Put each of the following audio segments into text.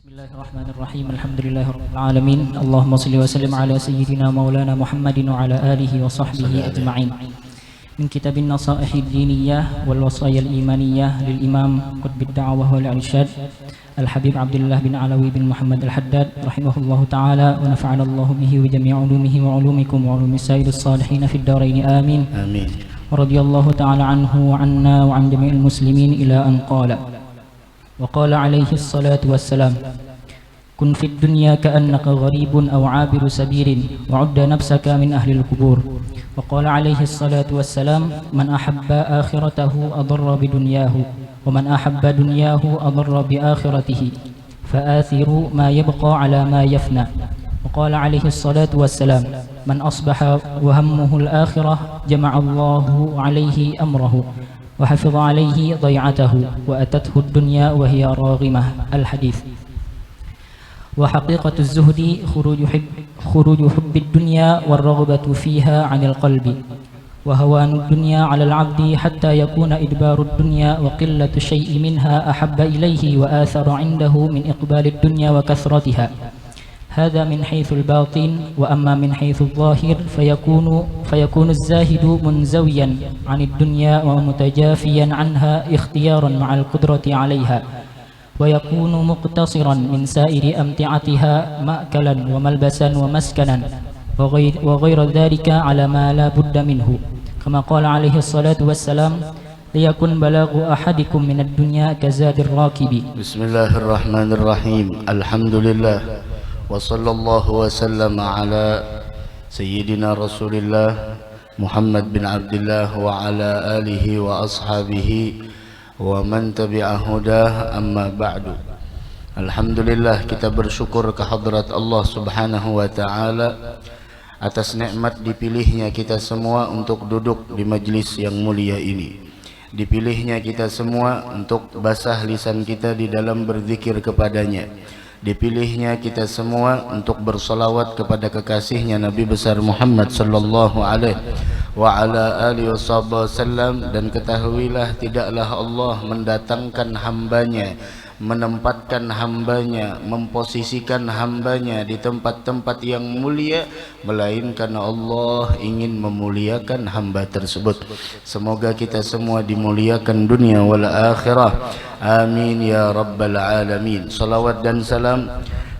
Bismillahirrahmanirrahim. Alhamdulillahirabbil alamin. Allahumma shalli wa sallim ala sayyidina maulana Muhammadin wa ala alihi wa sahbihi ajma'in. Min kitabin nasaihid diniyah wal wasayil imaniyah lil imam qutbid da'wah wal irsyad Al-Habib Abdullah bin Alawi bin Muhammad Al-Haddad rahimahullahu ta'ala wa nafa'ana Allah bihi wa jami' ulumihi wa ulumikum wa ulumi sayyidis salihin fid darain amin. Amin. Radiyallahu ta'ala anhu wa anna wa an jami'il muslimin ila an qala وقال عليه الصلاة والسلام كن في الدنيا كأنك غريب أو عابر سبيل وعد نفسك من أهل القبور. وقال عليه الصلاة والسلام من أحب آخرته أضر بدنياه ومن أحب دنياه أضر بآخرته فآثروا ما يبقى على ما يفنى. وقال عليه الصلاة والسلام من أصبح وهمه الآخرة جمع الله عليه أمره وحفظ عليه ضيعته وأتته الدنيا وهي راغمة. الحديث. وحقيقة الزهد خروج حب الدنيا والرغبة فيها عن القلب وهوان الدنيا على العبد حتى يكون إدبار الدنيا وقلة شيء منها أحب إليه وآثر عنده من إقبال الدنيا وكثرتها. هذا من حيث الباطن. وأما من حيث الظاهر فيكون الزاهد منزويا عن الدنيا ومتجافيا عنها اختيارا مع القدرة عليها ويكون مقتصرا من سائر أمتعتها مأكلا وملبسا ومسكنا وغير ذلك على ما لا بد منه كما قال عليه الصلاة والسلام ليكن بلاغ أحدكم من الدنيا كزاد الراكب. بسم الله الرحمن الرحيم. الحمد لله وصلى الله وسلم على سيدنا رسول الله محمد بن عبد الله وعلى آله وأصحابه ومن تبع هداه. أما بعد. Alhamdulillah, kita bersyukur kehadrat Allah subhanahu wa ta'ala atas nikmat dipilihnya kita semua untuk duduk di majlis yang mulia ini. Dipilihnya kita semua untuk basah lisan kita di dalam berzikir kepadanya. Dipilihnya kita semua untuk bersalawat kepada kekasihnya Nabi besar Muhammad sallallahu alaihi wa ala alihi wasallam. Dan ketahuilah tidaklah Allah mendatangkan hambanya, menempatkan hambanya, memposisikan hambanya di tempat-tempat yang mulia, melainkan Allah ingin memuliakan hamba tersebut. Semoga kita semua dimuliakan dunia wal akhirah. Amin ya rabbal alamin. Salawat dan salam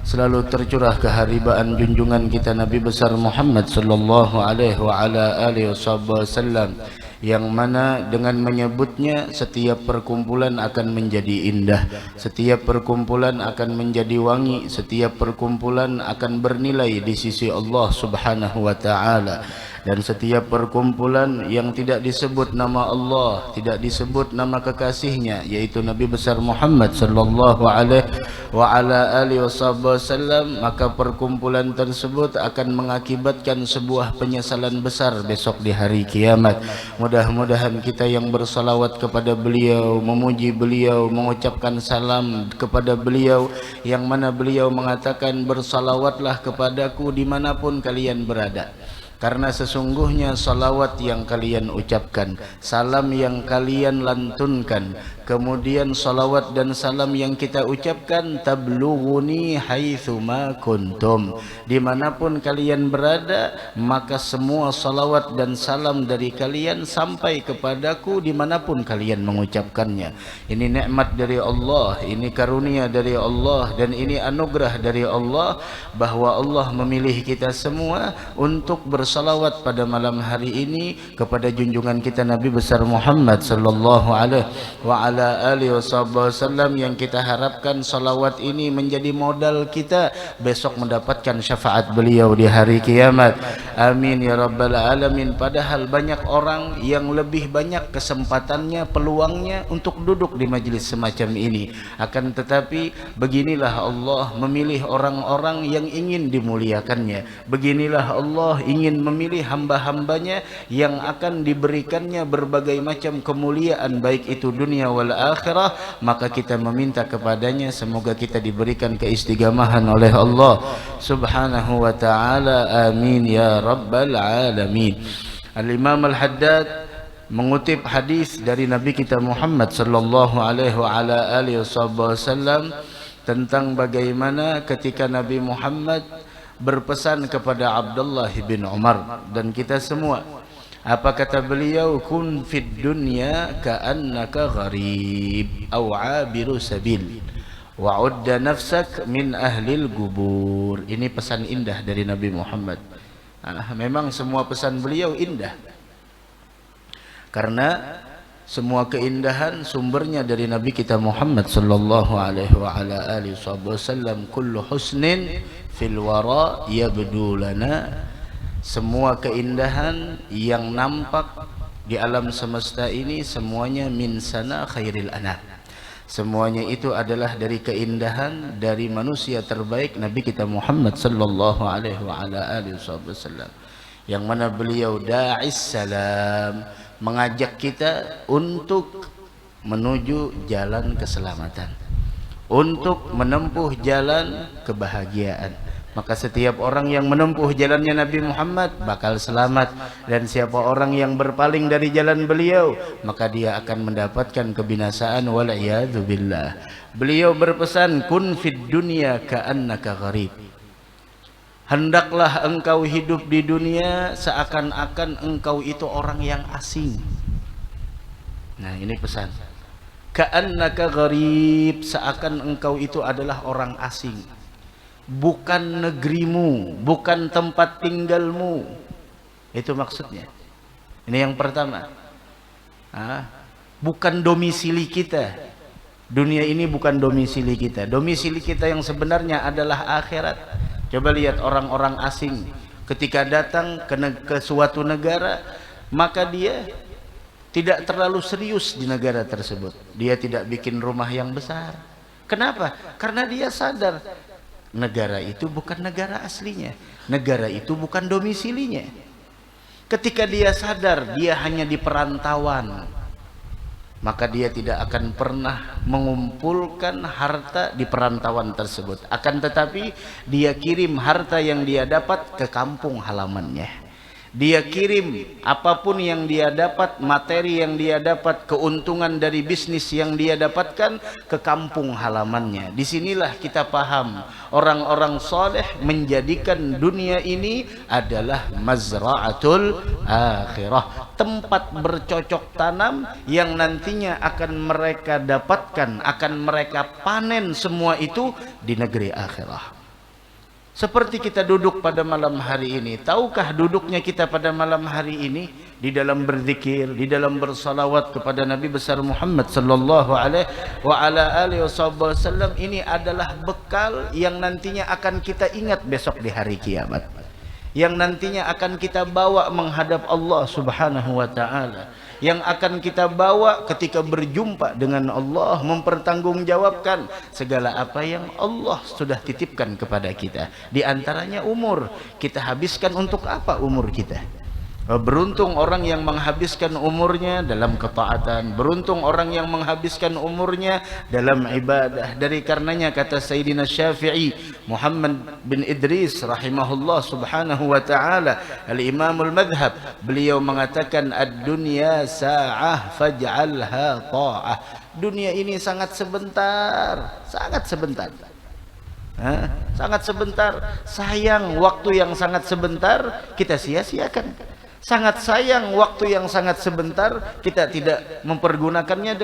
selalu tercurah keharibaan junjungan kita Nabi besar Muhammad sallallahu alaihi wa ala alihi wasallam, yang mana dengan menyebutnya setiap perkumpulan akan menjadi indah, setiap perkumpulan akan menjadi wangi, setiap perkumpulan akan bernilai di sisi Allah subhanahu wa ta'ala. Dan setiap perkumpulan yang tidak disebut nama Allah, tidak disebut nama kekasihnya, yaitu Nabi besar Muhammad sallallahu alaihi wa ala alihi wasallam, maka perkumpulan tersebut akan mengakibatkan sebuah penyesalan besar besok di hari kiamat. Mudah-mudahan kita yang bersalawat kepada beliau, memuji beliau, mengucapkan salam kepada beliau, yang mana beliau mengatakan bersalawatlah kepadaku dimanapun kalian berada, karena sesungguhnya salawat yang kalian ucapkan, salam yang kalian lantunkan, kemudian salawat dan salam yang kita ucapkan, tablughuni haitsu ma kuntum, dimanapun kalian berada, maka semua salawat dan salam dari kalian sampai kepadaku dimanapun kalian mengucapkannya. Ini nikmat dari Allah, ini karunia dari Allah, dan ini anugerah dari Allah, bahwa Allah memilih kita semua untuk bersalawat pada malam hari ini kepada junjungan kita Nabi besar Muhammad sallallahu alaihi wa ala alihi wasallam, yang kita harapkan salawat ini menjadi modal kita besok mendapatkan syafaat beliau di hari kiamat. Amin ya rabbal alamin. Padahal banyak orang yang lebih banyak kesempatannya, peluangnya untuk duduk di majlis semacam ini. Akan tetapi beginilah Allah memilih orang-orang yang ingin dimuliakannya. Beginilah Allah ingin memilih hamba-hambanya yang akan diberikannya berbagai macam kemuliaan, baik itu dunia wal akhirah. Maka kita meminta kepadanya semoga kita diberikan keistiqamahan oleh Allah subhanahu wa ta'ala. Amin ya rabbal alamin. Al-Imam Al-Haddad mengutip hadis dari Nabi kita Muhammad sallallahu alaihi wa ala alihi wasallam tentang bagaimana ketika Nabi Muhammad berpesan kepada Abdullah bin Umar dan kita semua. Apa kata beliau? Kun fid dunya ka'annaka gharib aw 'abiru sabil wa'udda nafsak min ahlil gubur. Ini pesan indah dari Nabi Muhammad. Memang semua pesan beliau indah, karena semua keindahan sumbernya dari Nabi kita Muhammad sallallahu alaihi wa ala alihi wasallam. Kullu husnin fil wara yabdu lana. Semua keindahan yang nampak di alam semesta ini semuanya min sana khairil anam. Semuanya itu adalah dari keindahan dari manusia terbaik Nabi kita Muhammad sallallahu alaihi wa ala alihi wasallam, yang mana beliau da'is salam, mengajak kita untuk menuju jalan keselamatan, untuk menempuh jalan kebahagiaan. Maka setiap orang yang menempuh jalannya Nabi Muhammad bakal selamat, dan siapa orang yang berpaling dari jalan beliau maka dia akan mendapatkan kebinasaan, wal'iyadzu billah. Beliau berpesan, kun fid dunya ka'annaka gharib. Hendaklah engkau hidup di dunia seakan-akan engkau itu orang yang asing. Nah, ini pesan. Ka'annaka gharib, seakan engkau itu adalah orang asing, bukan negerimu, bukan tempat tinggalmu. Itu maksudnya. Ini yang pertama. Bukan domisili kita. Dunia ini bukan domisili kita. Domisili kita yang sebenarnya adalah akhirat. Coba lihat orang-orang asing ketika datang ke suatu negara, maka dia tidak terlalu serius di negara tersebut. Dia tidak bikin rumah yang besar. Kenapa? Karena dia sadar negara itu bukan negara aslinya, negara itu bukan domisilinya. Ketika dia sadar dia hanya di perantauan, maka dia tidak akan pernah mengumpulkan harta di perantauan tersebut. Akan tetapi dia kirim harta yang dia dapat ke kampung halamannya. Dia kirim apapun yang dia dapat, materi yang dia dapat, keuntungan dari bisnis yang dia dapatkan ke kampung halamannya. Disinilah kita paham orang-orang soleh menjadikan dunia ini adalah mazra'atul akhirah, tempat bercocok tanam yang nantinya akan mereka dapatkan, akan mereka panen semua itu di negeri akhirah. Seperti kita duduk pada malam hari ini. Tahukah duduknya kita pada malam hari ini di dalam berzikir, di dalam bersalawat kepada Nabi besar Muhammad sallallahu alaihi wa ala alihi wasallam, ini adalah bekal yang nantinya akan kita ingat besok di hari kiamat, yang nantinya akan kita bawa menghadap Allah Subhanahu wa taala, yang akan kita bawa ketika berjumpa dengan Allah, mempertanggungjawabkan segala apa yang Allah sudah titipkan kepada kita. Di antaranya umur. Kita habiskan untuk apa umur kita? Beruntung orang yang menghabiskan umurnya dalam ketaatan, beruntung orang yang menghabiskan umurnya dalam ibadah. Dari karenanya kata Sayyidina Syafi'i Muhammad bin Idris rahimahullah subhanahu wa ta'ala, al-imamul madhab, beliau mengatakan ad-dunya sa'ah faj'alha ta'ah. Dunia ini sangat sebentar, sangat sebentar. Sangat sebentar. Sayang waktu yang sangat sebentar kita sia-siakan. Sangat sayang waktu yang sangat sebentar kita tidak mempergunakannya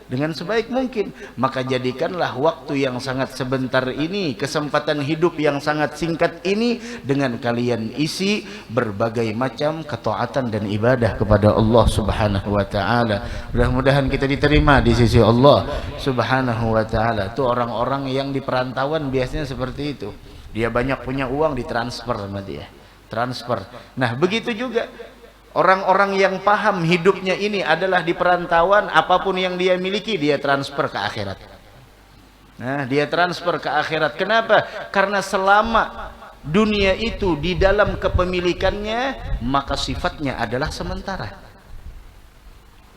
dengan sebaik mungkin. Maka jadikanlah waktu yang sangat sebentar ini, kesempatan hidup yang sangat singkat ini, dengan kalian isi berbagai macam ketaatan dan ibadah kepada Allah Subhanahu wa taala. Mudah-mudahan kita diterima di sisi Allah Subhanahu wa taala. Itu orang-orang yang di perantauan biasanya seperti itu. Dia banyak punya uang, ditransfer sama dia. Transfer. Nah, begitu juga orang-orang yang paham hidupnya ini adalah di perantauan, apapun yang dia miliki dia transfer ke akhirat. Nah, dia transfer ke akhirat. Kenapa? Karena selama dunia itu di dalam kepemilikannya, maka sifatnya adalah sementara.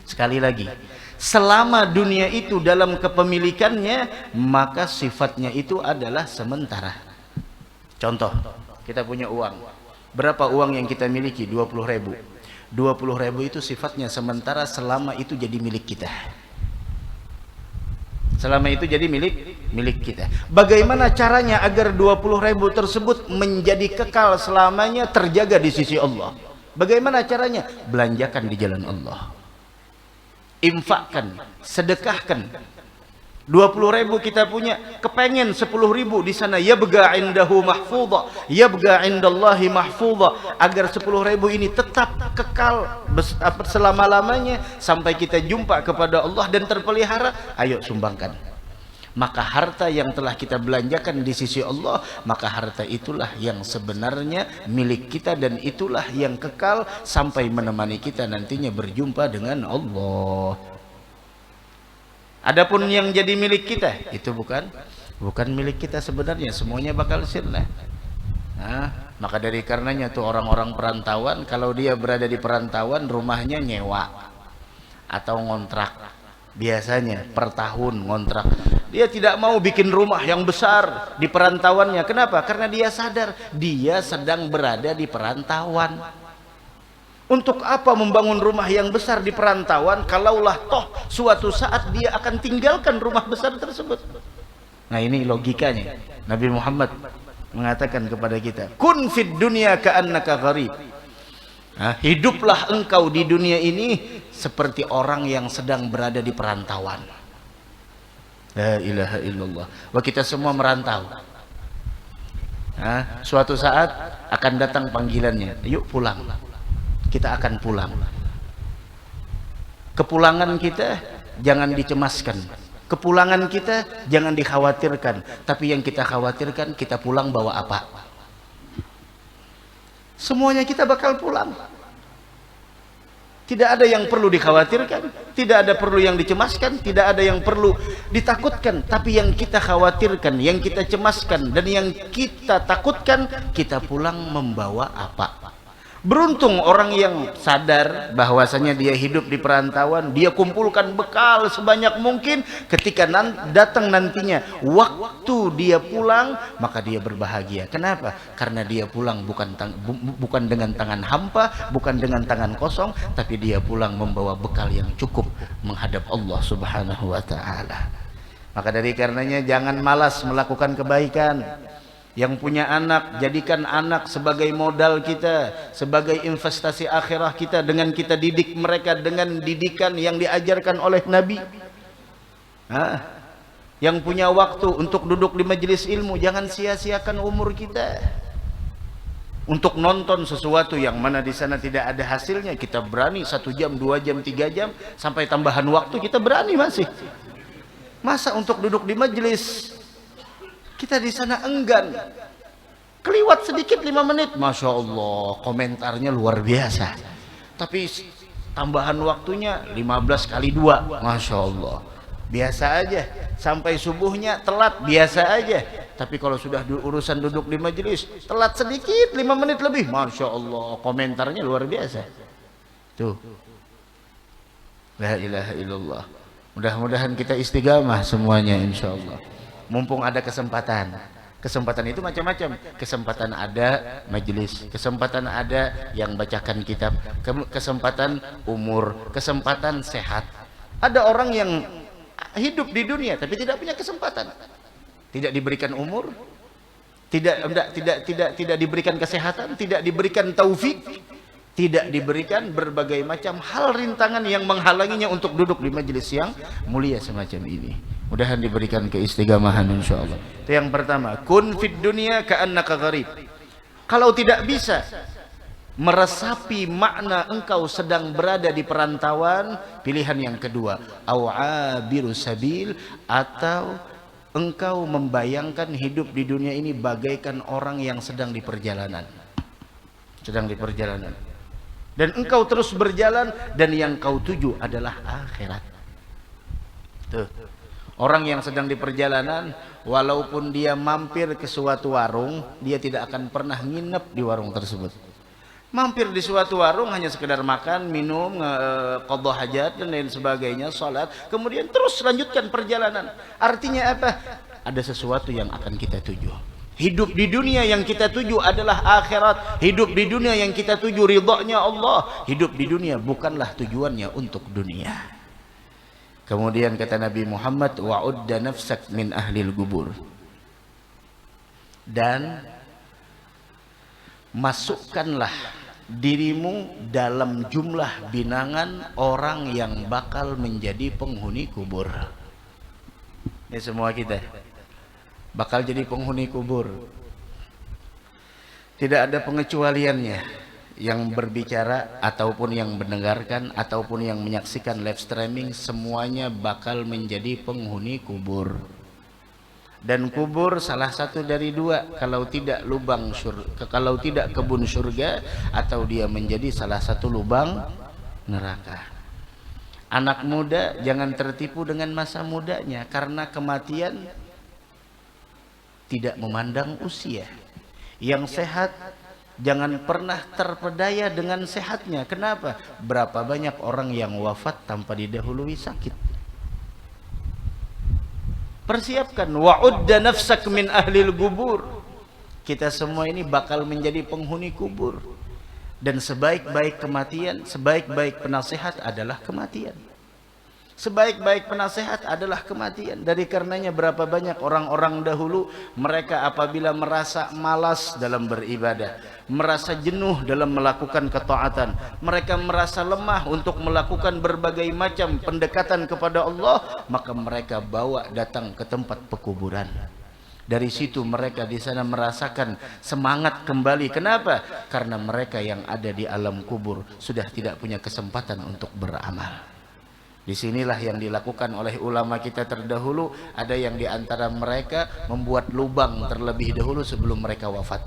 Sekali lagi, selama dunia itu dalam kepemilikannya, maka sifatnya itu adalah sementara. Contoh, kita punya uang. Berapa uang yang kita miliki? 20.000. 20.000 itu sifatnya sementara selama itu jadi milik kita. Selama itu jadi milik kita. Bagaimana caranya agar 20.000 tersebut menjadi kekal selamanya, terjaga di sisi Allah? Bagaimana caranya? Belanjakan di jalan Allah. Infakkan, sedekahkan. 20.000 kita punya, kepengen 10.000 di sana, yabga indahu mahfudha, yabga indallahi mahfudha, agar 10.000 ini tetap kekal selama-lamanya sampai kita jumpa kepada Allah dan terpelihara. Ayo sumbangkan. Maka harta yang telah kita belanjakan di sisi Allah, maka harta itulah yang sebenarnya milik kita, dan itulah yang kekal sampai menemani kita nantinya berjumpa dengan Allah. Adapun yang jadi milik kita itu bukan milik kita sebenarnya, semuanya bakal sirna. Nah, maka dari karenanya tuh orang-orang perantauan, kalau dia berada di perantauan, rumahnya nyewa atau ngontrak. Biasanya per tahun ngontrak. Dia tidak mau bikin rumah yang besar di perantauannya. Kenapa? Karena dia sadar dia sedang berada di perantauan. Untuk apa membangun rumah yang besar di perantauan kalaulah toh suatu saat dia akan tinggalkan rumah besar tersebut? Nah, ini logikanya. Nabi Muhammad mengatakan kepada kita, kun fid dunya ka'annaka gharib. Nah, hiduplah engkau di dunia ini seperti orang yang sedang berada di perantauan. La ilaha illallah. Wah, kita semua merantau. Nah, suatu saat akan datang panggilannya, yuk pulang. Kita akan pulang. Kepulangan kita jangan dicemaskan. Kepulangan kita jangan dikhawatirkan. Tapi yang kita khawatirkan, kita pulang bawa apa? Semuanya kita bakal pulang. Tidak ada yang perlu dikhawatirkan, tidak ada perlu yang dicemaskan, tidak ada yang perlu ditakutkan. Tapi yang kita khawatirkan, yang kita cemaskan, dan yang kita takutkan, kita pulang membawa apa? Beruntung orang yang sadar bahwasanya dia hidup di perantauan, dia kumpulkan bekal sebanyak mungkin. Ketika datang nantinya waktu dia pulang, maka dia berbahagia. Kenapa? Karena dia pulang bukan dengan tangan hampa, bukan dengan tangan kosong, tapi dia pulang membawa bekal yang cukup menghadap Allah Subhanahu wa ta'ala. Maka dari karenanya jangan malas melakukan kebaikan. Yang punya anak, jadikan anak sebagai modal kita, sebagai investasi akhirah kita, dengan kita didik mereka dengan didikan yang diajarkan oleh Nabi. Yang punya waktu untuk duduk di majelis ilmu, jangan sia-siakan umur kita untuk nonton sesuatu yang mana di sana tidak ada hasilnya. Kita berani 1 jam, 2 jam, 3 jam, sampai tambahan waktu kita berani masih. Masa untuk duduk di majelis kita di sana enggan, keliwat sedikit 5 menit, masya Allah, komentarnya luar biasa. Tapi tambahan waktunya 15 kali 2, masya Allah, biasa aja. Sampai subuhnya telat, biasa aja. Tapi kalau sudah urusan duduk di majelis, telat sedikit 5 menit lebih, masya Allah, komentarnya luar biasa. Tuh, la ilaha illallah. Mudah-mudahan kita istiqamah semuanya, insya Allah. Mumpung ada kesempatan. Kesempatan itu macam-macam. Kesempatan ada majelis, kesempatan ada yang bacakan kitab, kesempatan umur, kesempatan sehat. Ada orang yang hidup di dunia tapi tidak punya kesempatan. Tidak diberikan umur, tidak diberikan kesehatan, tidak diberikan taufik, tidak diberikan berbagai macam hal rintangan yang menghalanginya untuk duduk di majelis yang mulia semacam ini. Mudahan diberikan keistiqamahan insyaallah. Itu yang pertama, kun fid dunya ka'annaka gharib. Kalau tidak bisa meresapi makna engkau sedang berada di perantauan, pilihan yang kedua, awabiru sabil, atau engkau membayangkan hidup di dunia ini bagaikan orang yang sedang di perjalanan. Dan engkau terus berjalan, dan yang kau tuju adalah akhirat. Tuh. Orang yang sedang di perjalanan, walaupun dia mampir ke suatu warung, dia tidak akan pernah nginep di warung tersebut. Mampir di suatu warung hanya sekedar makan, minum, qadha hajat dan lain sebagainya, salat, kemudian terus lanjutkan perjalanan. Artinya apa? Ada sesuatu yang akan kita tuju. Hidup di dunia yang kita tuju adalah akhirat. Hidup di dunia yang kita tuju ridhonya Allah. Hidup di dunia bukanlah tujuannya untuk dunia. Kemudian kata Nabi Muhammad, wa'udda nafsak min ahlil gubur. Dan masukkanlah dirimu dalam jumlah binangan orang yang bakal menjadi penghuni kubur. Ini semua kita bakal jadi penghuni kubur. Tidak ada pengecualiannya. Yang berbicara ataupun yang mendengarkan ataupun yang menyaksikan live streaming, semuanya bakal menjadi penghuni kubur. Dan kubur salah satu dari dua, kalau tidak lubang surga, kalau tidak kebun surga, atau dia menjadi salah satu lubang neraka. Anak muda jangan tertipu dengan masa mudanya, karena kematian tidak memandang usia. Yang sehat jangan pernah terpedaya dengan sehatnya. Kenapa? Berapa banyak orang yang wafat tanpa didahului sakit. Persiapkan, wa'udda nafsak min ahlil gubur. Kita semua ini bakal menjadi penghuni kubur. Dan sebaik-baik kematian, sebaik-baik penasehat adalah kematian. Sebaik-baik penasehat adalah kematian. Dari karenanya berapa banyak orang-orang dahulu, mereka apabila merasa malas dalam beribadah, merasa jenuh dalam melakukan ketaatan, mereka merasa lemah untuk melakukan berbagai macam pendekatan kepada Allah, maka mereka bawa datang ke tempat pekuburan. Dari situ mereka di sana merasakan semangat kembali. Kenapa? Karena mereka yang ada di alam kubur sudah tidak punya kesempatan untuk beramal. Disinilah yang dilakukan oleh ulama kita terdahulu. Ada yang di antara mereka membuat lubang terlebih dahulu sebelum mereka wafat.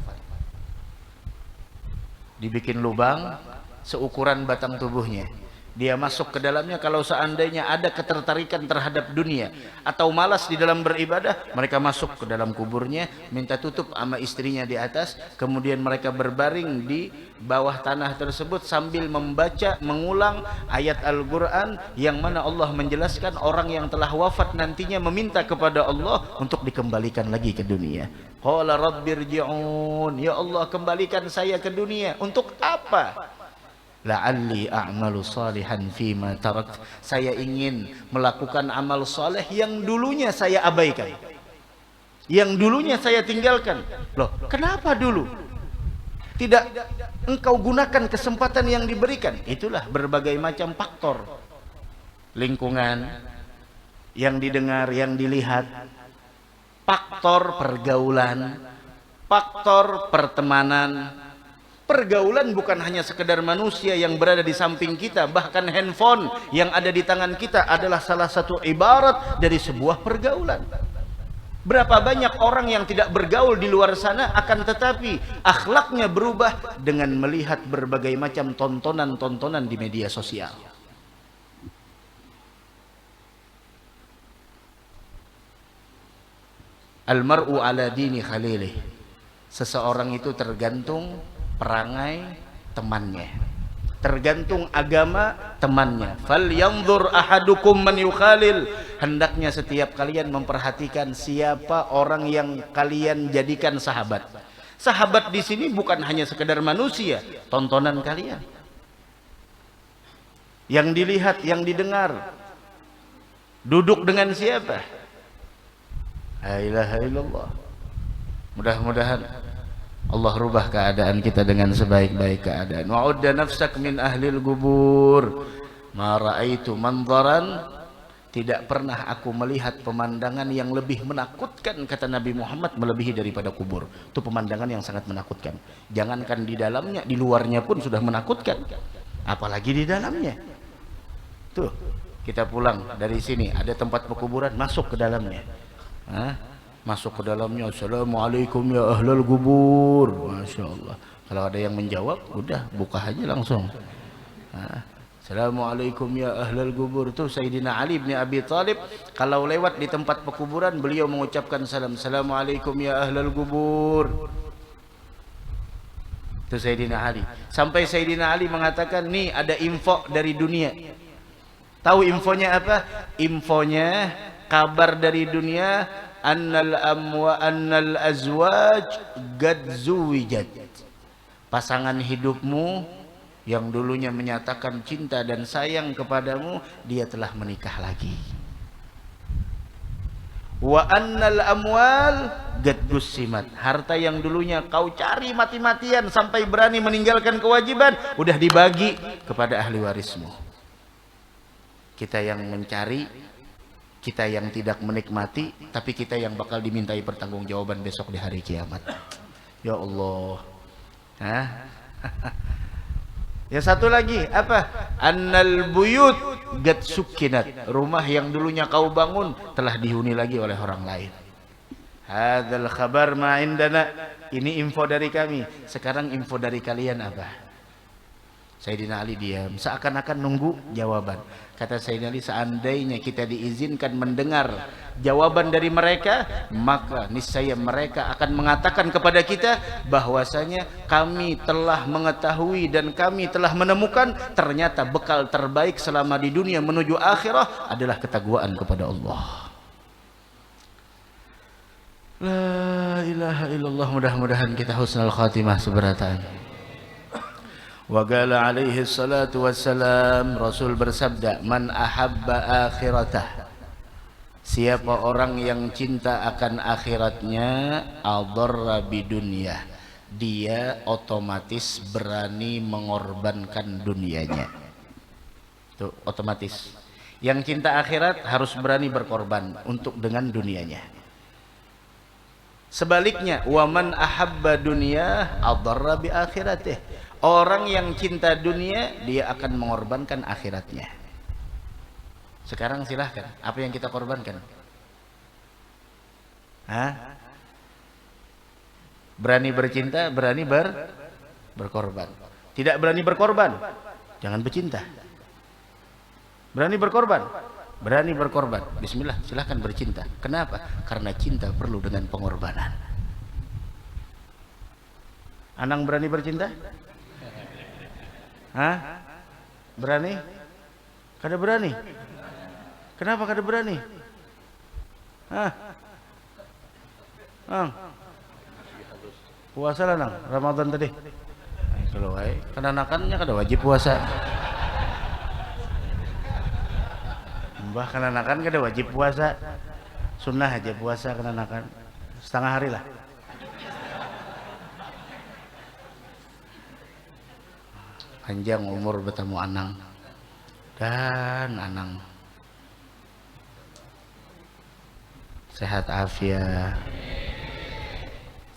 Dibikin lubang seukuran batang tubuhnya. Dia masuk ke dalamnya. Kalau seandainya ada ketertarikan terhadap dunia atau malas di dalam beribadah, mereka masuk ke dalam kuburnya, minta tutup sama istrinya di atas. Kemudian mereka berbaring di bawah tanah tersebut sambil membaca, mengulang ayat Al-Quran yang mana Allah menjelaskan orang yang telah wafat nantinya meminta kepada Allah untuk dikembalikan lagi ke dunia. Qala rabbirji'un, ya Allah kembalikan saya ke dunia. Untuk apa? La'alli a'malu salihan fima tarakt. Saya ingin melakukan amal soleh yang dulunya saya abaikan, yang dulunya saya tinggalkan. Loh, kenapa dulu tidak engkau gunakan kesempatan yang diberikan? Itulah berbagai macam faktor. Lingkungan, yang didengar, yang dilihat, faktor pergaulan, faktor pertemanan. Pergaulan bukan hanya sekedar manusia yang berada di samping kita, bahkan handphone yang ada di tangan kita adalah salah satu ibarat dari sebuah pergaulan. Berapa banyak orang yang tidak bergaul di luar sana, akan tetapi akhlaknya berubah dengan melihat berbagai macam tontonan-tontonan di media sosial. Al-mar'u ala dini khalilih. Seseorang itu tergantung perangai temannya, tergantung agama temannya. Falyanzur ahadukum man yukhalil. Hendaknya setiap kalian memperhatikan siapa orang yang kalian jadikan sahabat. Sahabat di sini bukan hanya sekedar manusia, tontonan kalian. Yang dilihat, yang didengar. Duduk dengan siapa? La ilaha illallah. Mudah-mudahan Allah rubah keadaan kita dengan sebaik-baik keadaan. Wa'udda nafsak min ahlil gubur. Ma ra'aitu manzaran. Tidak pernah aku melihat pemandangan yang lebih menakutkan, kata Nabi Muhammad, melebihi daripada kubur. Itu pemandangan yang sangat menakutkan. Jangankan di dalamnya, di luarnya pun sudah menakutkan, apalagi di dalamnya. Tuh, kita pulang dari sini, ada tempat pekuburan, masuk ke dalamnya. Masuk ke dalamnya, assalamualaikum ya ahlal kubur. Masya Allah. Kalau ada yang menjawab, udah buka aja langsung. Assalamualaikum ya ahlal kubur. Tuh Sayyidina Ali bin Abi Thalib kalau lewat di tempat pekuburan, beliau mengucapkan salam, assalamualaikum ya ahlal kubur. Itu Sayyidina Ali. Sampai Sayyidina Ali mengatakan, nih ada info dari dunia. Tahu infonya apa? Infonya, kabar dari dunia, annal azwaj gad zuwijat. Pasangan hidupmu yang dulunya menyatakan cinta dan sayang kepadamu, dia telah menikah lagi. Wa annal amwal gaddus simat, harta yang dulunya kau cari mati-matian sampai berani meninggalkan kewajiban, udah dibagi kepada ahli warismu. Kita yang mencari, kita yang tidak menikmati, tapi kita yang bakal dimintai pertanggungjawaban besok di hari kiamat. Ya Allah. Hah? Yang satu lagi apa? Annal buyut gad sukinat, rumah yang dulunya kau bangun telah dihuni lagi oleh orang lain. Hadzal khabar ma indana, ini info dari kami. Sekarang info dari kalian apa? Sayyidina Ali diam, seakan-akan nunggu jawaban. Kata Sayyidina Ali, seandainya kita diizinkan mendengar jawaban dari mereka, maka niscaya mereka akan mengatakan kepada kita bahwasanya kami telah mengetahui dan kami telah menemukan ternyata bekal terbaik selama di dunia menuju akhirah adalah ketakwaan kepada Allah. La ilaha illallah, mudah-mudahan kita husnul khatimah seberataan. Wa qala alaihi salatu wassalam, Rasul bersabda, man ahabba akhiratah, siapa orang yang cinta akan akhiratnya, adarra bidunya, dia otomatis berani mengorbankan dunianya. Tuh, otomatis. Yang cinta akhirat harus berani berkorban untuk dengan dunianya. Sebaliknya, waman ahabba dunya adarra bi akhiratih, orang yang cinta dunia dia akan mengorbankan akhiratnya. Sekarang silahkan, apa yang kita korbankan? Hah? Berani bercinta, berani berkorban. Tidak berani berkorban, jangan bercinta. Berani berkorban, berani berkorban. Bismillah, silahkan bercinta. Kenapa? Karena cinta perlu dengan pengorbanan. Anang berani bercinta? Hah? Berani? Kada berani? Kenapa kada berani? Hah? Puasa lah nang Ramadan tadi. Kalau wae kenanakannya kada wajib puasa. Mbah kenanakan kada wajib puasa. Sunnah aja puasa kenanakan. Setengah hari lah. Panjang umur bertemu Anang dan Anang sehat afiat.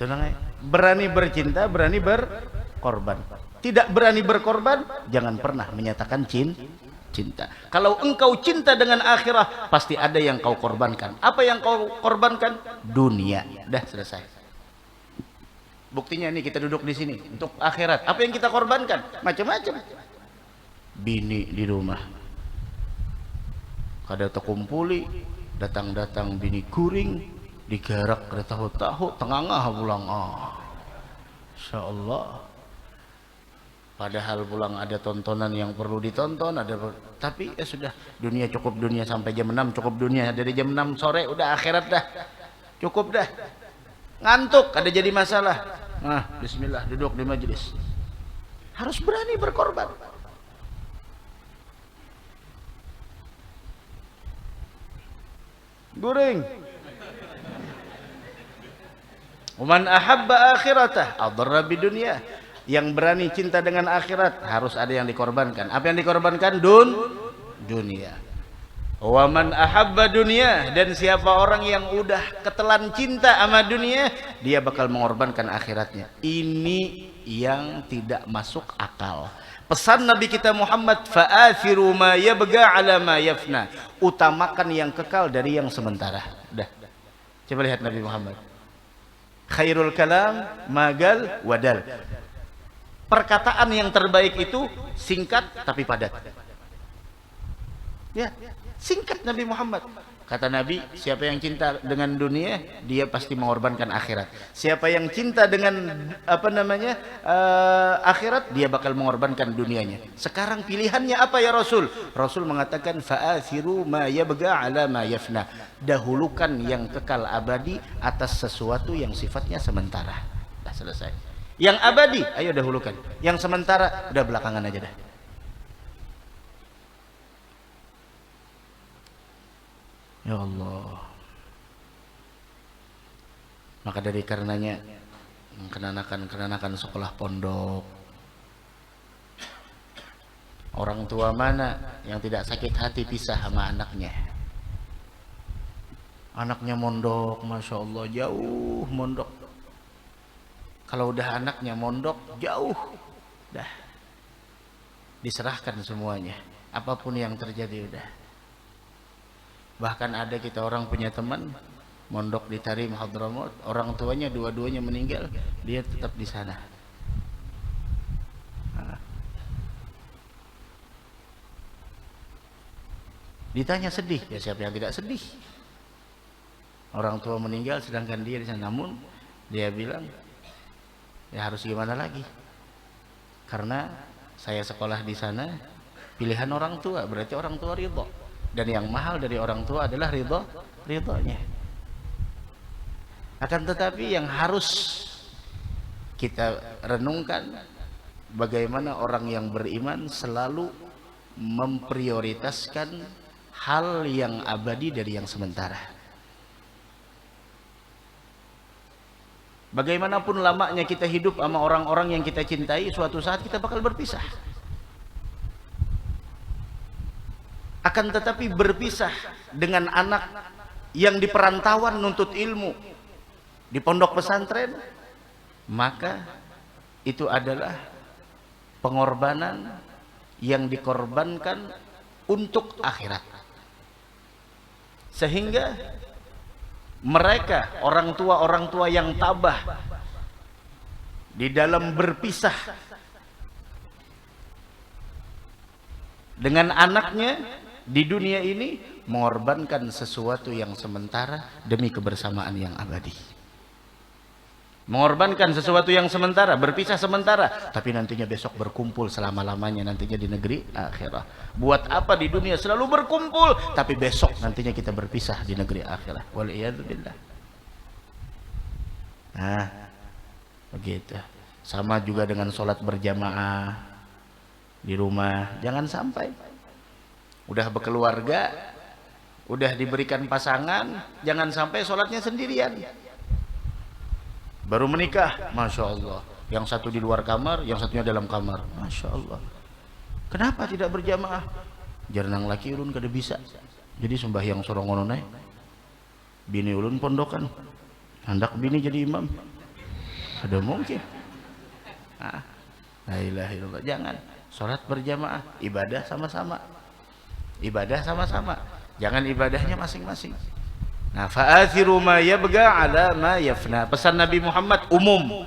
Tenang, berani bercinta, berani berkorban. Tidak berani berkorban, jangan pernah menyatakan cinta. Kalau engkau cinta dengan akhirah, pasti ada yang kau korbankan. Apa yang kau korbankan? Dunia. Dah selesai. Buktinya nih kita duduk di sini untuk akhirat. Apa yang kita korbankan? Macam-macam. Bini di rumah, kada terkumpuli, datang-datang bini kuring, digarak kada tahu-tahu, tengah-tengah pulang. Insya Allah. Padahal pulang ada tontonan yang perlu ditonton, tapi ya sudah, dunia cukup dunia sampai jam 6, cukup dunia dari jam 6 sore, udah akhirat dah. Cukup dah. Ngantuk ada jadi masalah. Nah, bismillah, duduk di majelis. Harus berani berkorban. Goreng. Waman ahabba akhiratah adarra bidunya. Yang berani cinta dengan akhirat harus ada yang dikorbankan. Apa yang dikorbankan? Dunia. Waman ahabba dunia, dan siapa orang yang udah ketelan cinta sama dunia, dia bakal mengorbankan akhiratnya. Ini yang tidak masuk akal. Pesan Nabi kita Muhammad, fa'athiru ma yabga ala ma yafna, utamakan yang kekal dari yang sementara. Dah. Coba lihat Nabi Muhammad. Khairul kalam magal wadal. Perkataan yang terbaik itu singkat tapi padat. Ya, singkat Nabi Muhammad. Kata Nabi, siapa yang cinta dengan dunia, dia pasti mengorbankan akhirat. Siapa yang cinta dengan akhirat, dia bakal mengorbankan dunianya. Sekarang pilihannya apa ya Rasul? Rasul mengatakan fa'athiru ma yabga ala ma yafna. Dahulukan yang kekal abadi atas sesuatu yang sifatnya sementara. Dah selesai. Yang abadi, ayo dahulukan. Yang sementara, udah belakangan aja dah. Ya Allah. Maka dari karenanya kenanakan sekolah pondok, orang tua mana yang tidak sakit hati pisah sama anaknya? Anaknya mondok, masya Allah, jauh mondok. Kalau udah anaknya mondok jauh, dah diserahkan semuanya, apapun yang terjadi udah. Bahkan ada kita orang punya teman mondok di Tarim Hadramaut, orang tuanya dua-duanya meninggal, dia tetap di sana. Ditanya sedih, ya siapa yang tidak sedih? Orang tua meninggal sedangkan dia di sana. Namun dia bilang, ya harus gimana lagi? Karena saya sekolah di sana, pilihan orang tua, berarti orang tua ridho. Dan yang mahal dari orang tua adalah ridhonya. Akan tetapi yang harus kita renungkan, bagaimana orang yang beriman selalu memprioritaskan hal yang abadi dari yang sementara. Bagaimanapun lamanya kita hidup sama orang-orang yang kita cintai, suatu saat kita bakal berpisah. Akan tetapi berpisah dengan anak yang di perantauan nuntut ilmu di pondok pesantren, maka itu adalah pengorbanan yang dikorbankan untuk akhirat. Sehingga mereka orang tua yang tabah di dalam berpisah dengan anaknya di dunia ini, mengorbankan sesuatu yang sementara demi kebersamaan yang abadi. Mengorbankan sesuatu yang sementara, berpisah sementara, tapi nantinya besok berkumpul selama-lamanya nantinya di negeri akhirat. Buat apa di dunia selalu berkumpul, tapi besok nantinya kita berpisah di negeri akhirat. Waliyadzubillah. Nah, begitu. Sama juga dengan sholat berjamaah di rumah, jangan sampai. Udah berkeluarga, udah diberikan pasangan, jangan sampai sholatnya sendirian. Baru menikah, masya Allah, yang satu di luar kamar, yang satunya dalam kamar, masya Allah. Kenapa tidak berjamaah? Jarang laki ulun kada bisa. Jadi sembahyang sorongono naik, bini ulun pondokan, hendak bini jadi imam, ada mungkin. La ilaha illallah. Jangan sholat berjamaah, ibadah sama-sama. Ibadah sama-sama, jangan ibadahnya masing-masing. Nah, fa'athiru ma yabga ala ma yafna. Pesan Nabi Muhammad umum.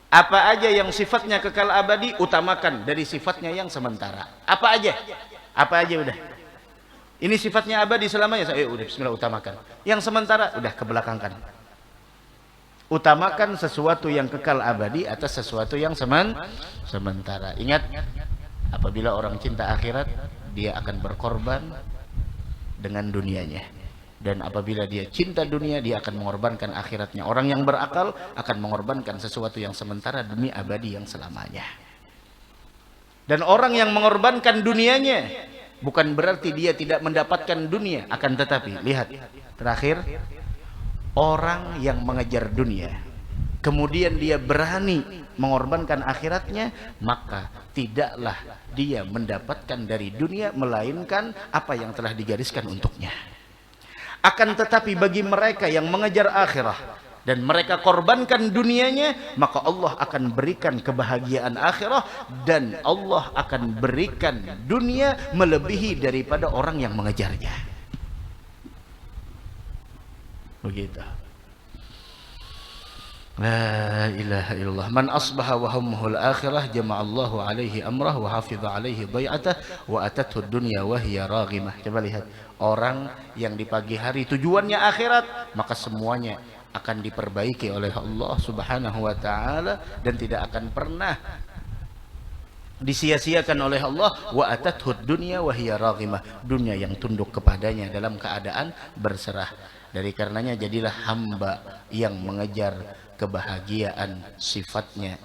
Apa aja yang sifatnya kekal abadi, utamakan dari sifatnya yang sementara. Apa aja? Apa aja udah. Ini sifatnya abadi selamanya, udah bismillah utamakan. Yang sementara udah kebelakangkan. Utamakan sesuatu yang kekal abadi atas sesuatu yang sementara. Ingat, apabila orang cinta akhirat, dia akan berkorban dengan dunianya. Dan apabila dia cinta dunia, dia akan mengorbankan akhiratnya. Orang yang berakal akan mengorbankan sesuatu yang sementara demi abadi yang selamanya. Dan orang yang mengorbankan dunianya, bukan berarti dia tidak mendapatkan dunia. Akan tetapi, lihat, terakhir, orang yang mengejar dunia, kemudian dia berani mengorbankan akhiratnya, maka tidaklah dia mendapatkan dari dunia melainkan apa yang telah digariskan untuknya. Akan tetapi bagi mereka yang mengejar akhirah dan mereka korbankan dunianya, maka Allah akan berikan kebahagiaan akhirah dan Allah akan berikan dunia melebihi daripada orang yang mengejarnya. Begitu. La ilaha illallah. Man asbaha wa hammuhul akhirah jama'allahu alaihi amrah wa hafidha alaihi dai'atah wa atathu dunya wa hiya raghimah. Coba lihat, orang yang di pagi hari tujuannya akhirat, maka semuanya akan diperbaiki oleh Allah Subhanahu wa taala dan tidak akan pernah disia-siakan oleh Allah. Wa atathu dunya wa hiya raghimah. Dunia yang tunduk kepadanya dalam keadaan berserah. Dari karenanya jadilah hamba yang mengejar kebahagiaan sifatnya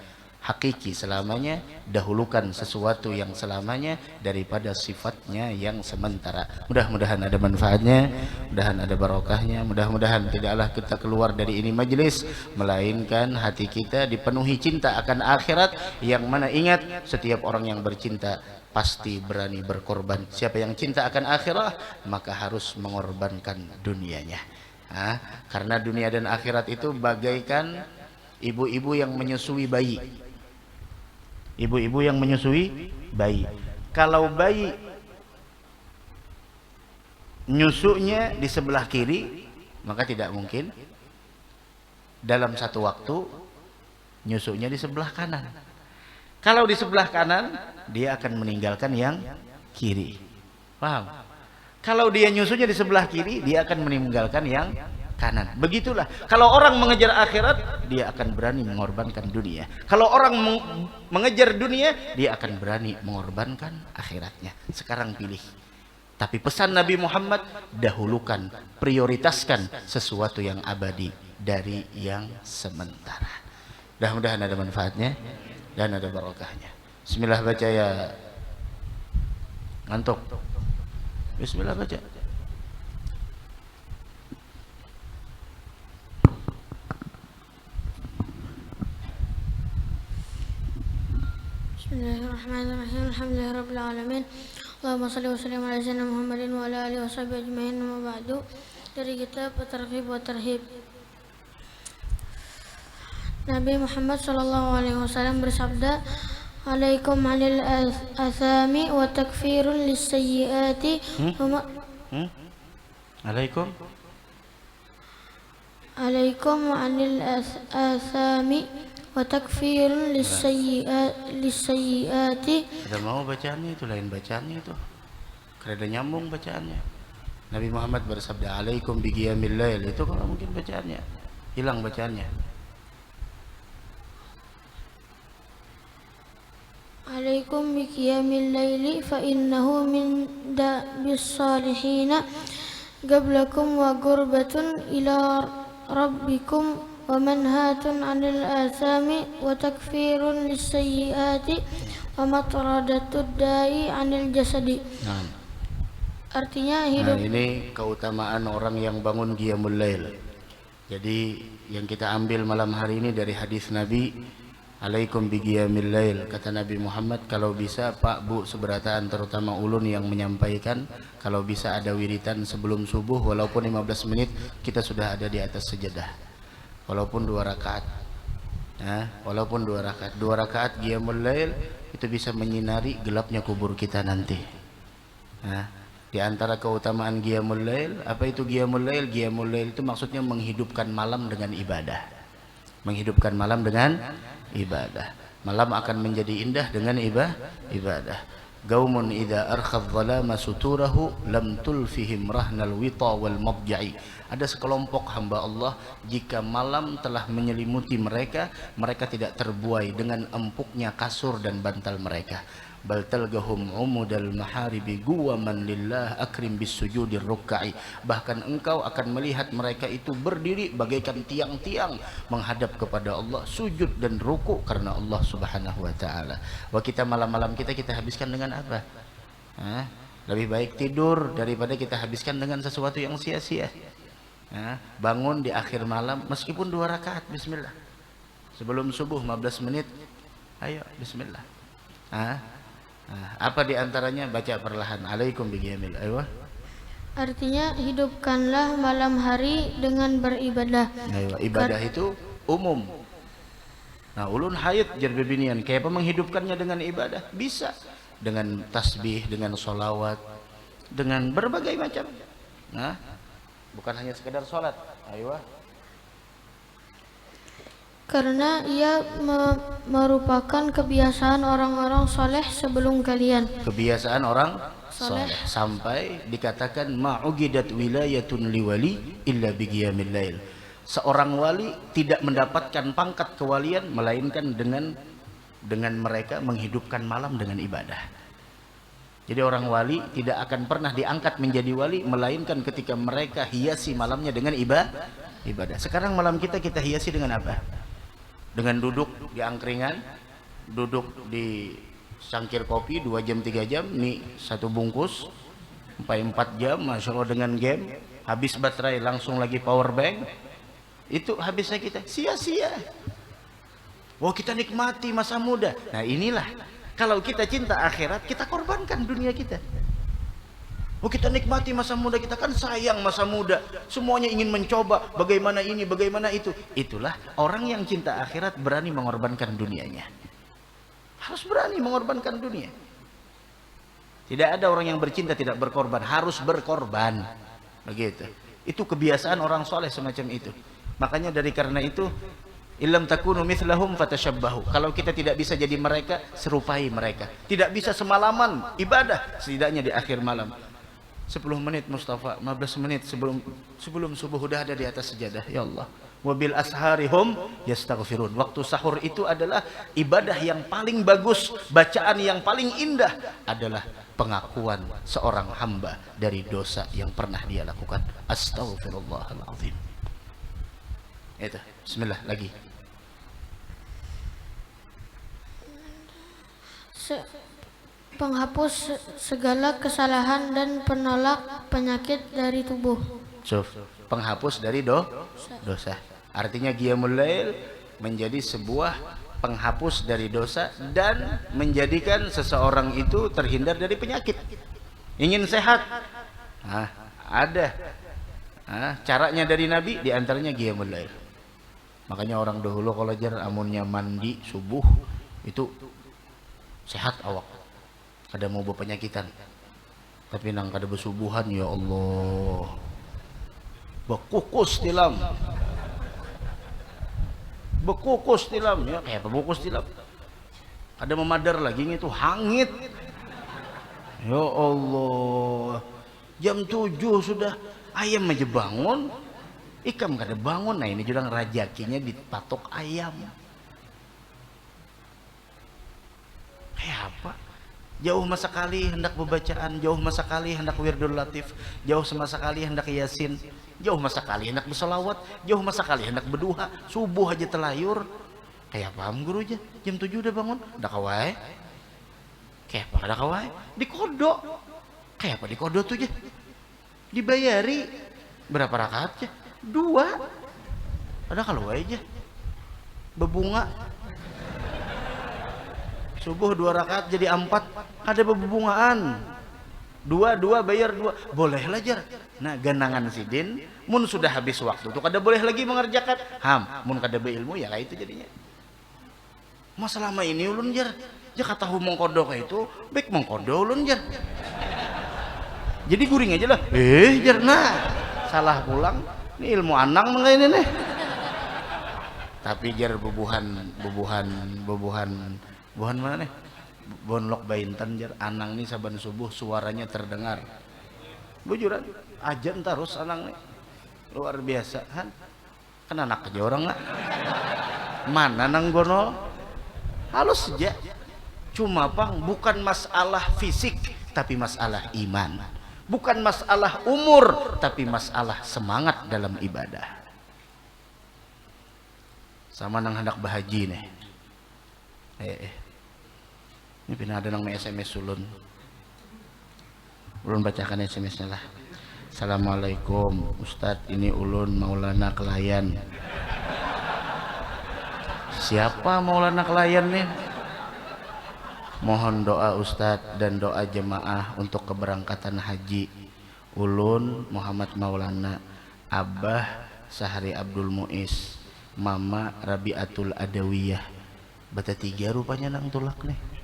hakiki selamanya, dahulukan sesuatu yang selamanya daripada sifatnya yang sementara. Mudah-mudahan ada manfaatnya, mudah-mudahan ada barokahnya, mudah-mudahan tidaklah kita keluar dari ini majelis melainkan hati kita dipenuhi cinta akan akhirat, yang mana ingat setiap orang yang bercinta pasti berani berkorban. Siapa yang cinta akan akhirat maka harus mengorbankan dunianya. Karena dunia dan akhirat itu bagaikan ibu-ibu yang menyusui bayi. Ibu-ibu yang menyusui bayi. Kalau bayi nyusunya di sebelah kiri, maka tidak mungkin dalam satu waktu nyusunya di sebelah kanan. Kalau di sebelah kanan, dia akan meninggalkan yang kiri. Paham? Kalau dia nyusunya di sebelah kiri, dia akan meninggalkan yang kanan. Begitulah kalau orang mengejar akhirat, dia akan berani mengorbankan dunia. Kalau orang mengejar dunia, dia akan berani mengorbankan akhiratnya. Sekarang pilih. Tapi pesan Nabi Muhammad, dahulukan, prioritaskan sesuatu yang abadi dari yang sementara. Mudah-mudahan ada manfaatnya dan ada barokahnya. Bismillah baca ya. Ngantuk. Bismillah baca. Bismillahirrahmanirrahim. Alhamdulillahirabbil alamin. Allahumma shalli wa sallim ala sayyidina Muhammadin wa ala alihi washabihi ajmain. Amma ba'du. Dari kitab At-Targhib wa Tarhib. Nabi Muhammad sallallahu alaihi wasallam bersabda, "Alaikum 'anil athami wa takfirun lis-sayyiati." Alaikum 'anil athami wa takfirun lis-sayyiati. Ada mau bacaannya itu, lain bacaannya itu. Kada nyambung bacaannya. Nabi Muhammad bersabda, "Alaikum biqiyamil lail." Itu kalau mungkin bacaannya. Hilang bacaannya. Alaikum biqiyamil laili fa innahu min da'bis salihina qablakum wa gurbatun ila rabbikum wa manhatun 'anil athami wa takfirun lis-sayyiati wa matradatud da'i 'anil jasadi. Artinya hidup. Ini keutamaan orang yang bangun qiyamul lail. Jadi yang kita ambil malam hari ini dari hadis Nabi, "Alaikum biqiyamil lail." Kata Nabi Muhammad, kalau bisa Pak Bu seberataan terutama ulun yang menyampaikan, kalau bisa ada wiritan sebelum subuh walaupun 15 menit kita sudah ada di atas sejadah. Walaupun 2 rakaat. Walaupun 2 rakaat. 2 rakaat qiyamul lail itu bisa menyinari gelapnya kubur kita nanti. Di antara keutamaan qiyamul lail, apa itu qiyamul lail? Qiyamul lail itu maksudnya menghidupkan malam dengan ibadah. Menghidupkan malam dengan ibadah. Malam akan menjadi indah dengan ibadah. Gaumun idza arkhadh dhalama suturahu lam tulfihim rahnal wita wal madja'i. Ada sekelompok hamba Allah, jika malam telah menyelimuti mereka, mereka tidak terbuai dengan empuknya kasur dan bantal mereka. Bal talgahum umudal maharibi guwaman lillah akrim bis sujudir ruk'i. Bahkan engkau akan melihat mereka itu berdiri bagaikan tiang-tiang menghadap kepada Allah, sujud dan ruku karena Allah Subhanahu wa taala. Wah, kita malam-malam kita habiskan dengan apa? Lebih baik tidur daripada kita habiskan dengan sesuatu yang sia-sia. Bangun di akhir malam meskipun 2 rakaat, bismillah. Sebelum subuh 15 menit, ayo bismillah. Apa diantaranya? Baca perlahan. Alaikum biqiyamil lail. Artinya hidupkanlah malam hari dengan beribadah. Ibadah itu umum. Ulun hayat jar bebinian, kayak apa menghidupkannya dengan ibadah? Bisa dengan tasbih, dengan solawat, dengan berbagai macam. Bukan hanya sekedar sholat. Karena ia merupakan kebiasaan orang-orang soleh sebelum kalian. Kebiasaan orang soleh. Sampai dikatakan ma'ugidat wilayatun liwali illa biqiyamil lail. Seorang wali tidak mendapatkan pangkat kewalian melainkan dengan mereka menghidupkan malam dengan ibadah. Jadi orang wali tidak akan pernah diangkat menjadi wali melainkan ketika mereka hiasi malamnya dengan ibadah. Sekarang malam kita hiasi dengan apa? dengan duduk di angkringan, duduk di cangkir kopi 2 jam 3 jam, mie 1 bungkus sampai 4 jam, Masya Allah, dengan game, habis baterai langsung lagi power bank, itu habisnya kita sia-sia. Wah, kita nikmati masa muda. Nah inilah, kalau kita cinta akhirat, kita korbankan dunia kita. Oh, kita nikmati masa muda kita, kan sayang masa muda, semuanya ingin mencoba, bagaimana ini, bagaimana itu. Itulah orang yang cinta akhirat berani mengorbankan dunianya. Harus berani mengorbankan dunia. Tidak ada orang yang bercinta tidak berkorban, harus berkorban. Begitu. Itu kebiasaan orang soleh semacam itu. Makanya dari karena itu, illam takunu mithlahum fatashabbahu. Kalau kita tidak bisa jadi mereka, serupai mereka. Tidak bisa semalaman ibadah, setidaknya di akhir malam 10 menit Mustafa, 15 menit sebelum subuh udah ada di atas sajadah. Ya Allah, wabil asharihum yastaghfirun. Waktu sahur itu adalah ibadah yang paling bagus, bacaan yang paling indah adalah pengakuan seorang hamba dari dosa yang pernah dia lakukan. Astaghfirullahaladzim. Itu, bismillah lagi. Penghapus segala kesalahan dan penolak penyakit dari tubuh. Penghapus dari dosa. Artinya qiyamul lail menjadi sebuah penghapus dari dosa dan menjadikan seseorang itu terhindar dari penyakit. Ingin sehat? Ada. Caranya dari Nabi, diantaranya qiyamul lail. Makanya orang dahulu kalau jar amunnya mandi subuh itu sehat awak. Ada mau penyakitan, tapi nang kada bersubuhan, ya Allah, bekukus tilam, ya kayak bekukus tilam. Ada memadar lagi itu hangit, ya Allah. Jam 7 sudah, ayam aja bangun, ikam kada bangun. Nah ini juga rajakinya dipatok ayam. Kayak apa? Jauh masa kali hendak bebacaan, jauh masa kali hendak wirdul latif, jauh masa kali hendak yasin, jauh masa kali hendak bersolawat, jauh masa kali hendak berduha. Subuh aja telayur. Kayak paham guru aja, jam 7 udah bangun, udah kawai. Kayak apa kada kawai? Dikodok. Kayak apa dikodok tuh aja? Dibayari berapa rakaat aja? 2. Ada kalau aja bebunga. Subuh 2 rakaat jadi 4, ada bebungaan. 2 bayar 2, boleh lajar. Nah ganangan sidin, mun sudah habis waktu tuh kada boleh lagi mengerjakan. Mun kada beilmu ya kayak itu jadinya. Masalah ini ulun jar, kata humong kodok itu, baik mengkodo ulun jar. Jadi guring aja lah. Jar nah, salah pulang. Ini ilmu anang mengga ini nih. Tapi jar buhan mana nih? Bonlok Baintan jar anang nih saban subuh suaranya terdengar. Bujuran ajan terus anang nih. Luar biasa kan? Kan anak aja orang nggak? Mana nang gono? Halus saja. Cuma pang bukan masalah fisik tapi masalah iman. Bukan masalah umur tapi masalah semangat dalam ibadah. Sama nang hendak bahaji nih. Ini pernah ada nang SMS ulun bacakan SMS-nya lah. Assalamualaikum Ustadz, ini ulun Maulana Kelayan. Siapa Maulana Kelayan nih? Mohon doa Ustadz dan doa jemaah untuk keberangkatan haji. Ulun Muhammad Maulana, Abah Sahri Abdul Muiz, Mama Rabiatul Adawiyah. Bata 3 rupanya nang tulak nih.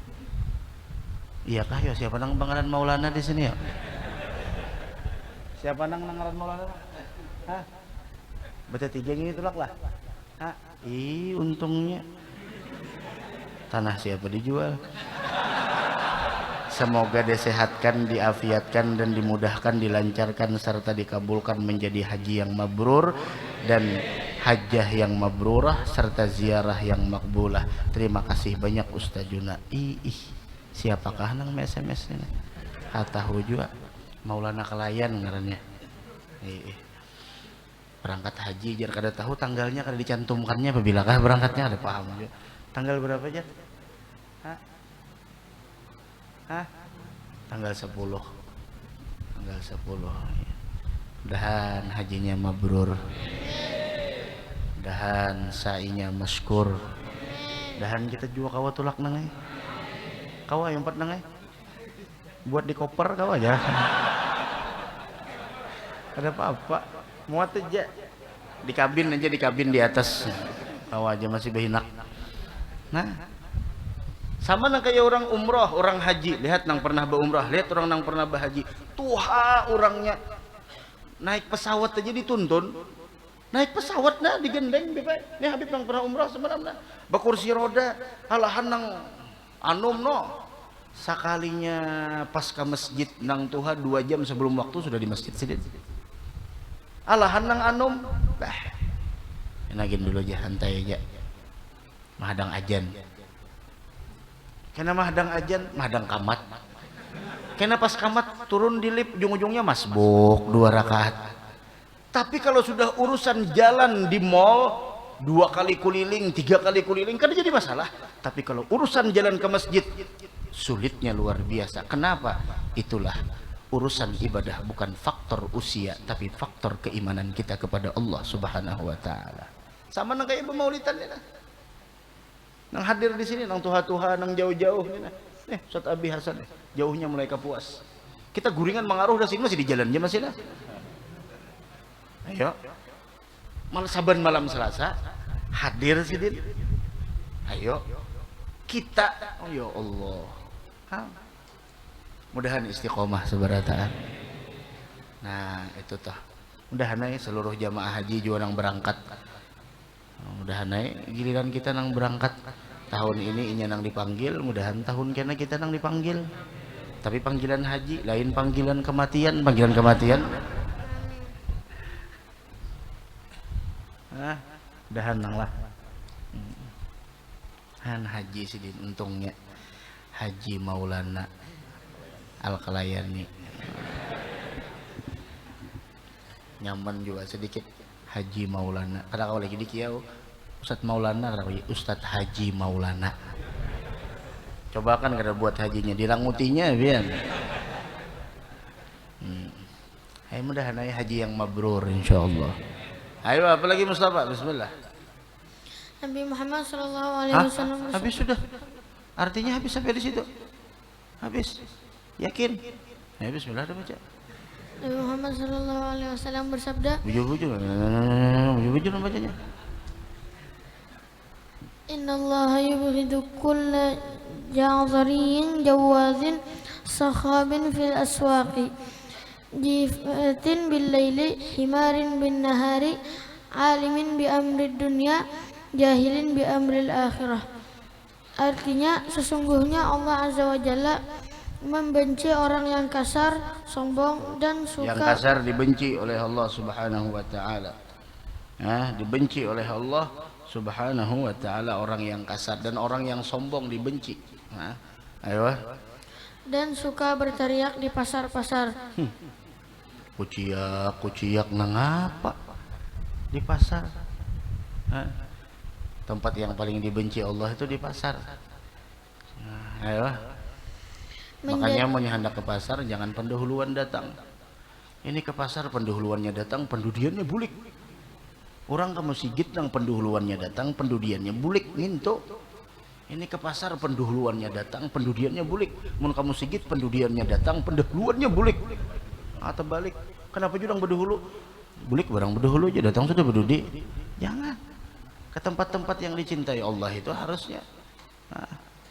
Iya kah ya, siapa nang pangaran Maulana di sini ya? Siapa nang ngaran Maulana? Hah? Bata 3 ini tulak lah. Hah? Untungnya tanah siapa dijual? Semoga disehatkan, diafiatkan dan dimudahkan, dilancarkan serta dikabulkan menjadi haji yang mabrur dan hajjah yang mabrurah serta ziarah yang makbulah. Terima kasih banyak Ustaz Juna. Siapakah nang SMS ini? Kata juga Maulana Kelayan ngarannya. berangkat haji jar kada tahu tanggalnya, kada dicantumkannya apabila berangkatnya, ada paham juga. Tanggal berapa aja? Hah? Tanggal 10. Tanggal 10. Mudahan hajinya mabrur. Mudahan sa'inya maskur. Mudahan kita juga kawa tulak nangai. Kawa yang 4 nangai. Buat di koper kawa aja. Ada apa-apa. Muat aja. Di kabin aja, di kabin di atas. Kawa aja masih behinak. Nah, sama nang kayak orang umroh, orang haji. Lihat nang pernah berumrah, lihat orang nang pernah berhaji. Tuha orangnya naik pesawat aja dituntun. Naik pesawat nah digendeng bebek. Ini Habib nang pernah umrah sebenarnya. Bakursi roda, halahan nang anum no. Sakalinya pas ke masjid nang Tuha 2 jam sebelum waktu sudah di masjid sidin. Alahan nang anum. Bah. Enagin dulu aja, santai aja. Mahadang ajan. Kena mahadang ajan, mahadang kamat. Kena pas kamat turun di lift, ujung-ujungnya masbuk 2 rakaat. Tapi kalau sudah urusan jalan di mall 2 kali kuliling, 3 kali kuliling kan jadi masalah. Tapi kalau urusan jalan ke masjid sulitnya luar biasa. Kenapa? Itulah urusan ibadah, bukan faktor usia tapi faktor keimanan kita kepada Allah Subhanahu wa taala. Sama nang kayak pemaulidan ini. Nang hadir di sini, nang tuha-tuha, nang jauh-jauh ni nah. Ustaz Abi Hasan jauhnya mulai Kapuas. Kita guringan mengaruh dari sini masih di jalan aja masih dah. Ayo. Saban malam Selasa hadir sidin. Ayo. Kita, oh ya Allah. Mudahan istiqomah seberataan. Nah, itu toh. Mudahan seluruh jamaah haji juga nang berangkat. Mudahan giliran kita nang berangkat tahun ini inya nang dipanggil, mudahan tahun kena kita nang dipanggil. Tapi panggilan haji lain panggilan kematian, panggilan kematian. Mudahan nang lah. Han haji sidin untungnya Haji Maulana Al-Kalayani. Nyaman juga sedikit Haji Maulana. Kadang kau lagi di kiau Ustadz Maulana, Ustadz Haji Maulana. Coba kan kada buat hajinya, dirangutinya biar. Ayo mudahan haji yang mabrur insyaallah. Ayo apalagi Mustafa, bismillah. Nabi Muhammad sallallahu alaihi wasallam. Habis sudah. Artinya habis sampai di situ. Habis. Yakin? Ya bismillah ada baca. Nabi Muhammad sallallahu alaihi wasallam bersabda, bujur bacanya. Innallaha yubghidu kulla ja'dhariyin jawazin sakhabin fil aswaqi jifatin bil laili himarin bin nahari alimin bi amri dunya jahilin bi amril akhirah. Artinya sesungguhnya Allah Azza wa Jalla membenci orang yang kasar, sombong dan suka. Yang kasar dibenci oleh Allah Subhanahu wa taala. Dibenci oleh Allah Subhanahu wa taala orang yang kasar, dan orang yang sombong dibenci. Ayo. Dan suka berteriak di pasar-pasar. Kuciak nang apa? Di pasar. Tempat yang paling dibenci Allah itu di pasar. Ayo. Makanya mau hendak ke pasar jangan pendahuluan datang. Ini ke pasar pendahuluannya datang, pendudiannya bulik. Orang ke masjid nang pendahuluannya datang, pendudiannya bulik nginto. Ini ke pasar pendahuluannya datang, pendudiannya bulik. Mun ke masjid pendudiannya datang, pendahuluannya bulik. Atau balik. Kenapa jurang berdahulu? Bulik barang berdahulu aja datang sudah berdudi. Jangan. Ke tempat-tempat yang dicintai Allah itu harusnya.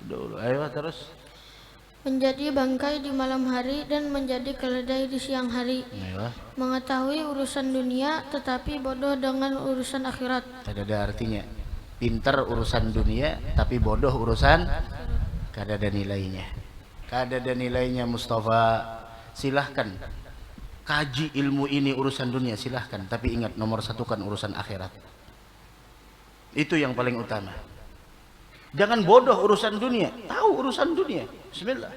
Dulu. Ayo terus. Menjadi bangkai di malam hari dan menjadi keledai di siang hari. Ayo. Mengetahui urusan dunia tetapi bodoh dengan urusan akhirat. Tidak ada artinya. Pintar urusan dunia tapi bodoh urusan kada ada nilainya. Kada ada nilainya Mustafa. Silahkan kaji ilmu ini urusan dunia silahkan, tapi ingat nomor satu kan urusan akhirat. Itu yang paling utama. Jangan bodoh urusan dunia, tahu urusan dunia, bismillah.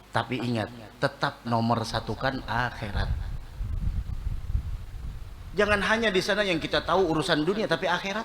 Tapi ingat, tetap nomor satu kan akhirat. Jangan hanya di sana yang kita tahu urusan dunia, tapi akhirat.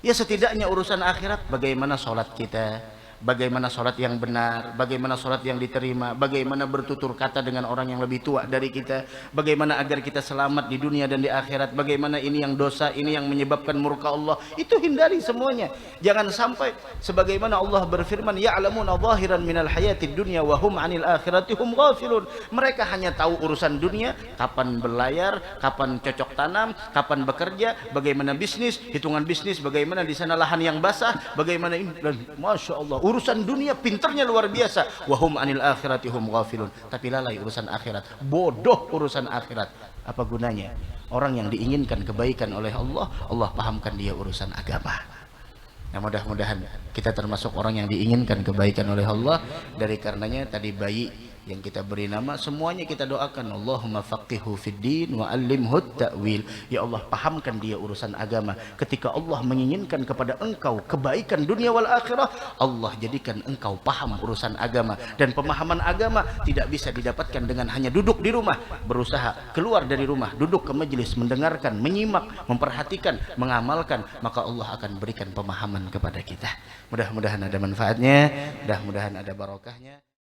Ya setidaknya urusan akhirat, bagaimana sholat kita, bagaimana sholat yang benar, bagaimana sholat yang diterima, bagaimana bertutur kata dengan orang yang lebih tua dari kita, bagaimana agar kita selamat di dunia dan di akhirat, bagaimana ini yang dosa, ini yang menyebabkan murka Allah. Itu hindari semuanya. Jangan sampai sebagaimana Allah berfirman, ya'lamuna zahiran minal hayatid dunya wa hum 'anil akhirati hum ghafilun. Mereka hanya tahu urusan dunia, kapan berlayar, kapan cocok tanam, kapan bekerja, bagaimana bisnis, hitungan bisnis, bagaimana di sana lahan yang basah, bagaimana ini, dan Masya Allah, urusan dunia pinternya luar biasa. Wahum anil akhirati hum ghafilun. Tapi lalai urusan akhirat, bodoh urusan akhirat. Apa gunanya? Orang yang diinginkan kebaikan oleh Allah, Allah pahamkan dia urusan agama. Nah, mudah-mudahan kita termasuk orang yang diinginkan kebaikan oleh Allah. Dari karenanya tadi bayi yang kita beri nama, semuanya kita doakan, Allahumma faqihu fid din wa 'allimhu ta'wil. Ya Allah, pahamkan dia urusan agama. Ketika Allah menginginkan kepada engkau kebaikan dunia wal akhirah, Allah jadikan engkau paham urusan agama. Dan pemahaman agama tidak bisa didapatkan dengan hanya duduk di rumah, berusaha keluar dari rumah, duduk ke majelis, mendengarkan, menyimak, memperhatikan, mengamalkan, maka Allah akan berikan pemahaman kepada kita. Mudah-mudahan ada manfaatnya, mudah-mudahan ada barokahnya.